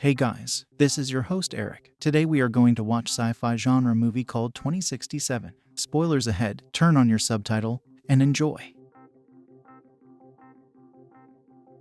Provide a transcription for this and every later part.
Hey guys, this is your host Eric. Today we are going to watch sci-fi genre movie called 2067. Spoilers ahead, turn on your subtitle, and enjoy.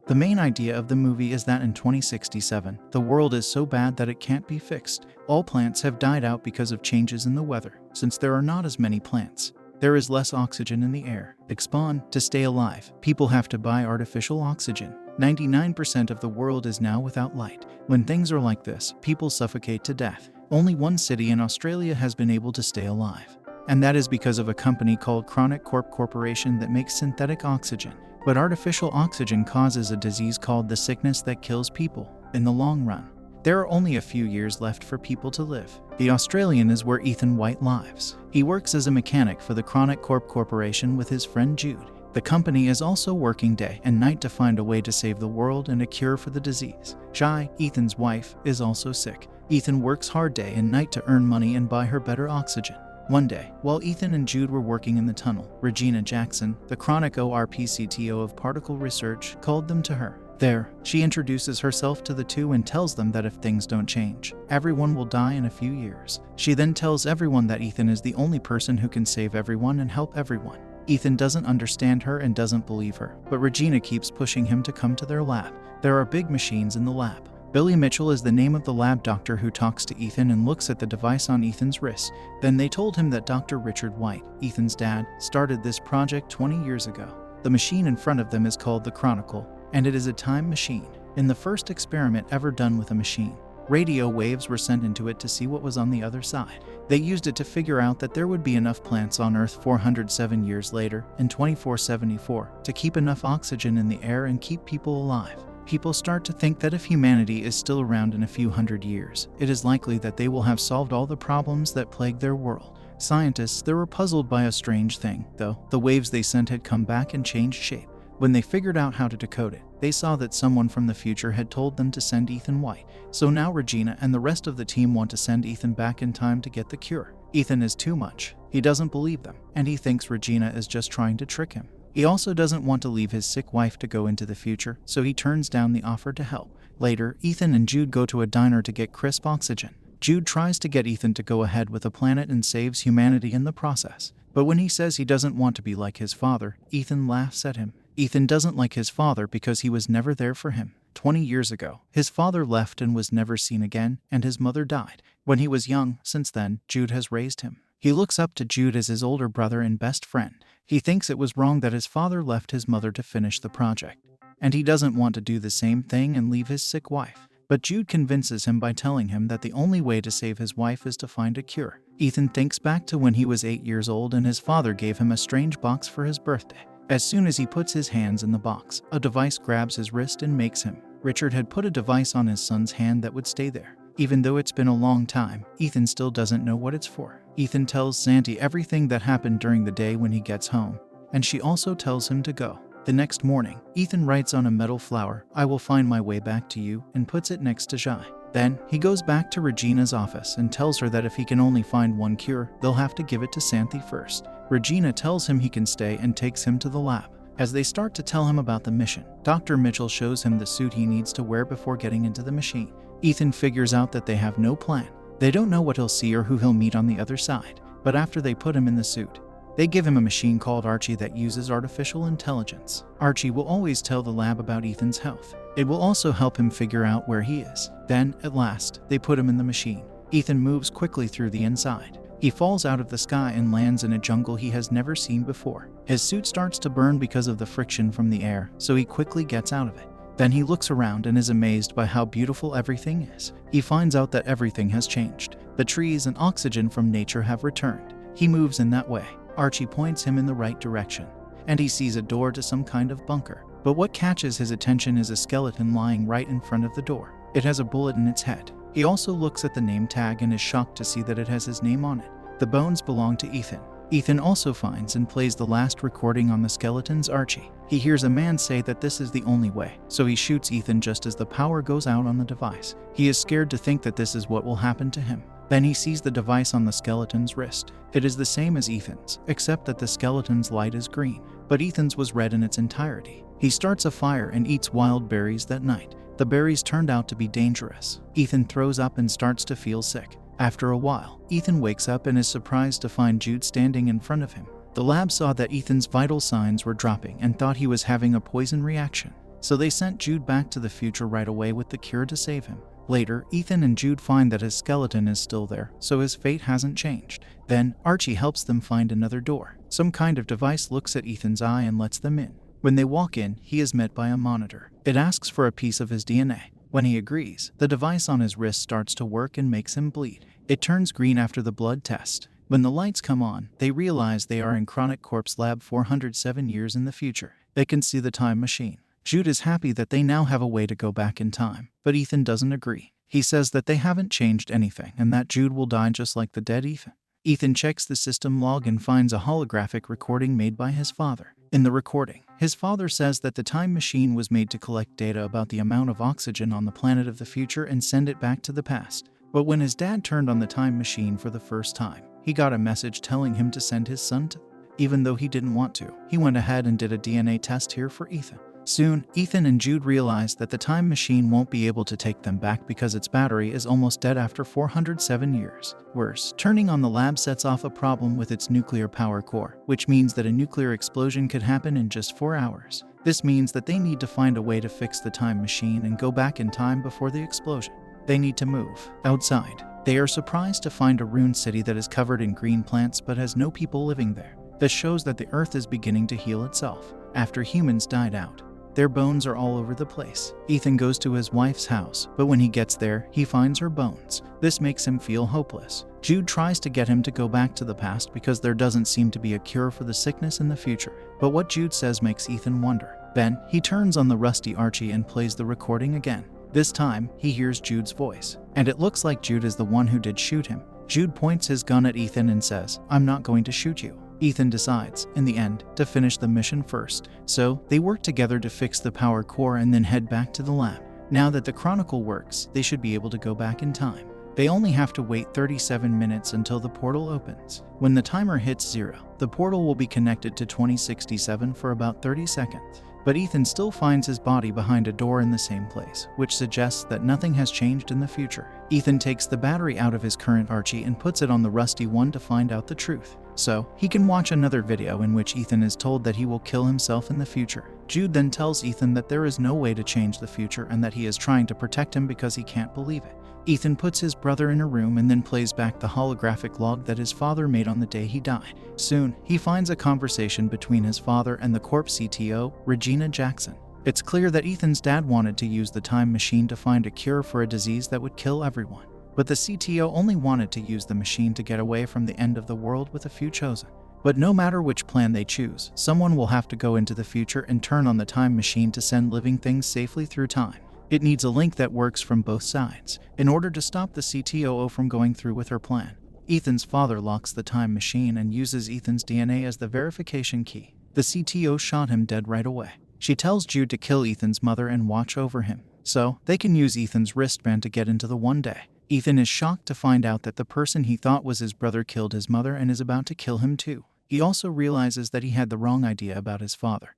The main idea of the movie is that in 2067, the world is so bad that it can't be fixed. All plants have died out because of changes in the weather. Since there are not as many plants, there is less oxygen in the air. To stay alive, people have to buy artificial oxygen. 99% of the world is now without light. When things are like this, people suffocate to death. Only one city in Australia has been able to stay alive. And that is because of a company called Chronicle Corporation that makes synthetic oxygen. But artificial oxygen causes a disease called the sickness that kills people in the long run. There are only a few years left for people to live. The Australian is where Ethan White lives. He works as a mechanic for the Chronicle Corporation with his friend Jude. The company is also working day and night to find a way to save the world and a cure for the disease. Shy, Ethan's wife, is also sick. Ethan works hard day and night to earn money and buy her better oxygen. One day, while Ethan and Jude were working in the tunnel, Regina Jackson, the Chronicle CTO of particle research, called them to her. There, she introduces herself to the two and tells them that if things don't change, everyone will die in a few years. She then tells everyone that Ethan is the only person who can save everyone and help everyone. Ethan doesn't understand her and doesn't believe her, but Regina keeps pushing him to come to their lab. There are big machines in the lab. Billy Mitchell is the name of the lab doctor who talks to Ethan and looks at the device on Ethan's wrist. Then they told him that Dr. Richard White, Ethan's dad, started this project 20 years ago. The machine in front of them is called the Chronicle, and it is a time machine. In the first experiment ever done with a machine, radio waves were sent into it to see what was on the other side. They used it to figure out that there would be enough plants on Earth 407 years later, in 2474, to keep enough oxygen in the air and keep people alive. People start to think that if humanity is still around in a few hundred years, it is likely that they will have solved all the problems that plague their world. Scientists, they were puzzled by a strange thing, though. The waves they sent had come back and changed shape. When they figured out how to decode it, they saw that someone from the future had told them to send Ethan White. So now Regina and the rest of the team want to send Ethan back in time to get the cure. Ethan is too much. He doesn't believe them, and he thinks Regina is just trying to trick him. He also doesn't want to leave his sick wife to go into the future, so he turns down the offer to help. Later, Ethan and Jude go to a diner to get crisp oxygen. Jude tries to get Ethan to go ahead with the planet and saves humanity in the process. But when he says he doesn't want to be like his father, Ethan laughs at him. Ethan doesn't like his father because he was never there for him. 20 years ago, his father left and was never seen again, and his mother died when he was young. Since then, Jude has raised him. He looks up to Jude as his older brother and best friend. He thinks it was wrong that his father left his mother to finish the project, and he doesn't want to do the same thing and leave his sick wife. But Jude convinces him by telling him that the only way to save his wife is to find a cure. Ethan thinks back to when he was 8 years old and his father gave him a strange box for his birthday. As soon as he puts his hands in the box, a device grabs his wrist and makes him. Richard had put a device on his son's hand that would stay there. Even though it's been a long time, Ethan still doesn't know what it's for. Ethan tells Santi everything that happened during the day when he gets home, and she also tells him to go. The next morning, Ethan writes on a metal flower, "I will find my way back to you," and puts it next to Jai. Then, he goes back to Regina's office and tells her that if he can only find one cure, they'll have to give it to Santi first. Regina tells him he can stay and takes him to the lab. As they start to tell him about the mission, Dr. Mitchell shows him the suit he needs to wear before getting into the machine. Ethan figures out that they have no plan. They don't know what he'll see or who he'll meet on the other side. But after they put him in the suit, they give him a machine called Archie that uses artificial intelligence. Archie will always tell the lab about Ethan's health. It will also help him figure out where he is. Then, at last, they put him in the machine. Ethan moves quickly through the inside. He falls out of the sky and lands in a jungle he has never seen before. His suit starts to burn because of the friction from the air, so he quickly gets out of it. Then he looks around and is amazed by how beautiful everything is. He finds out that everything has changed. The trees and oxygen from nature have returned. He moves in that way. Archie points him in the right direction, and he sees a door to some kind of bunker. But what catches his attention is a skeleton lying right in front of the door. It has a bullet in its head. He also looks at the name tag and is shocked to see that it has his name on it. The bones belong to Ethan. Ethan also finds and plays the last recording on the skeleton's Archie. He hears a man say that this is the only way, so he shoots Ethan just as the power goes out on the device. He is scared to think that this is what will happen to him. Then he sees the device on the skeleton's wrist. It is the same as Ethan's, except that the skeleton's light is green. but Ethan's was red in its entirety. He starts a fire and eats wild berries that night. The berries turned out to be dangerous. Ethan throws up and starts to feel sick. After a while, Ethan wakes up and is surprised to find Jude standing in front of him. The lab saw that Ethan's vital signs were dropping and thought he was having a poison reaction, so they sent Jude back to the future right away with the cure to save him. Later, Ethan and Jude find that his skeleton is still there, so his fate hasn't changed. Then, Archie helps them find another door. Some kind of device looks at Ethan's eye and lets them in. When they walk in, he is met by a monitor. It asks for a piece of his DNA. When he agrees, the device on his wrist starts to work and makes him bleed. It turns green after the blood test. When the lights come on, they realize they are in Chronicle Corp's lab 407 years in the future. They can see the time machine. Jude is happy that they now have a way to go back in time, but Ethan doesn't agree. He says that they haven't changed anything and that Jude will die just like the dead Ethan. Ethan checks the system log and finds a holographic recording made by his father. In the recording, his father says that the time machine was made to collect data about the amount of oxygen on the planet of the future and send it back to the past. But when his dad turned on the time machine for the first time, he got a message telling him to send his son to. Even though he didn't want to, he went ahead and did a DNA test here for Ethan. Soon, Ethan and Jude realize that the time machine won't be able to take them back because its battery is almost dead after 407 years. Worse, turning on the lab sets off a problem with its nuclear power core, which means that a nuclear explosion could happen in just 4 hours. This means that they need to find a way to fix the time machine and go back in time before the explosion. They need to move. Outside, they are surprised to find a ruined city that is covered in green plants but has no people living there. This shows that the Earth is beginning to heal itself. After humans died out, their bones are all over the place. Ethan goes to his wife's house, but when he gets there, he finds her bones. This makes him feel hopeless. Jude tries to get him to go back to the past because there doesn't seem to be a cure for the sickness in the future. But what Jude says makes Ethan wonder. Then, he turns on the rusty Archie and plays the recording again. This time, he hears Jude's voice, and it looks like Jude is the one who did shoot him. Jude points his gun at Ethan and says, "I'm not going to shoot you." Ethan decides, in the end, to finish the mission first. So, they work together to fix the power core and then head back to the lab. Now that the Chronicle works, they should be able to go back in time. They only have to wait 37 minutes until the portal opens. When the timer hits 0, the portal will be connected to 2067 for about 30 seconds. But Ethan still finds his body behind a door in the same place, which suggests that nothing has changed in the future. Ethan takes the battery out of his current Archie and puts it on the rusty one to find out the truth. So, he can watch another video in which Ethan is told that he will kill himself in the future. Jude then tells Ethan that there is no way to change the future and that he is trying to protect him because he can't believe it. Ethan puts his brother in a room and then plays back the holographic log that his father made on the day he died. Soon, he finds a conversation between his father and the Corp CTO, Regina Jackson. It's clear that Ethan's dad wanted to use the time machine to find a cure for a disease that would kill everyone. But the CTO only wanted to use the machine to get away from the end of the world with a few chosen. But no matter which plan they choose, someone will have to go into the future and turn on the time machine to send living things safely through time. It needs a link that works from both sides, in order to stop the CTO from going through with her plan. Ethan's father locks the time machine and uses Ethan's DNA as the verification key. The CTO shot him dead right away. She tells Jude to kill Ethan's mother and watch over him, so they can use Ethan's wristband to get into the one day. Ethan is shocked to find out that the person he thought was his brother killed his mother and is about to kill him too. He also realizes that he had the wrong idea about his father,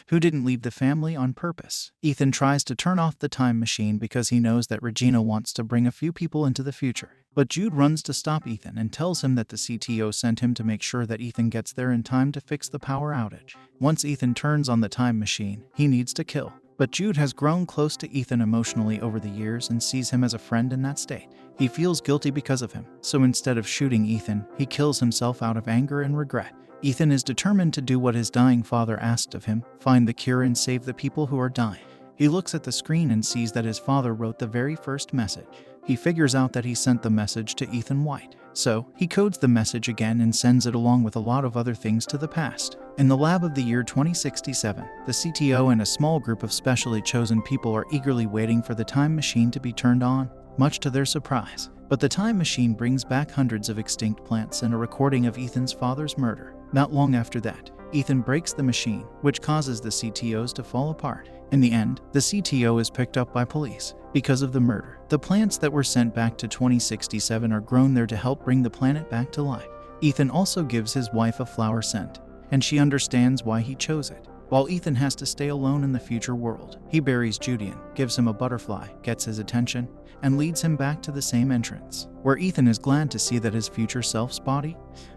who didn't leave the family on purpose. Ethan tries to turn off the time machine because he knows that Regina wants to bring a few people into the future. But Jude runs to stop Ethan and tells him that the CTO sent him to make sure that Ethan gets there in time to fix the power outage. Once Ethan turns on the time machine, he needs to kill. But Jude has grown close to Ethan emotionally over the years and sees him as a friend in that state. He feels guilty because of him, so instead of shooting Ethan, he kills himself out of anger and regret. Ethan is determined to do what his dying father asked of him, find the cure and save the people who are dying. He looks at the screen and sees that his father wrote the very first message. He figures out that he sent the message to Ethan White. So, he codes the message again and sends it along with a lot of other things to the past. In the lab of the year 2067, the CTO and a small group of specially chosen people are eagerly waiting for the time machine to be turned on, much to their surprise. But the time machine brings back hundreds of extinct plants and a recording of Ethan's father's murder. Not long after that, Ethan breaks the machine, which causes the CTOs to fall apart. In the end, the CTO is picked up by police. Because of the murder, the plants that were sent back to 2067 are grown there to help bring the planet back to life. Ethan also gives his wife a flower scent, and she understands why he chose it. While Ethan has to stay alone in the future world, he buries Julian, gives him a butterfly, gets his attention, and leads him back to the same entrance, where Ethan is glad to see that his future self's body.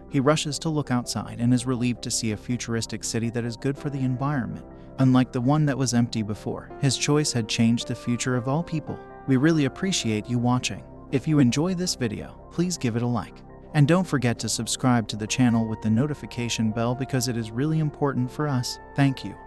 He rushes to look outside and is relieved to see a futuristic city that is good for the environment, unlike the one that was empty before. His choice had changed the future of all people. We really appreciate you watching. If you enjoy this video, please give it a like. And don't forget to subscribe to the channel with the notification bell because it is really important for us. Thank you.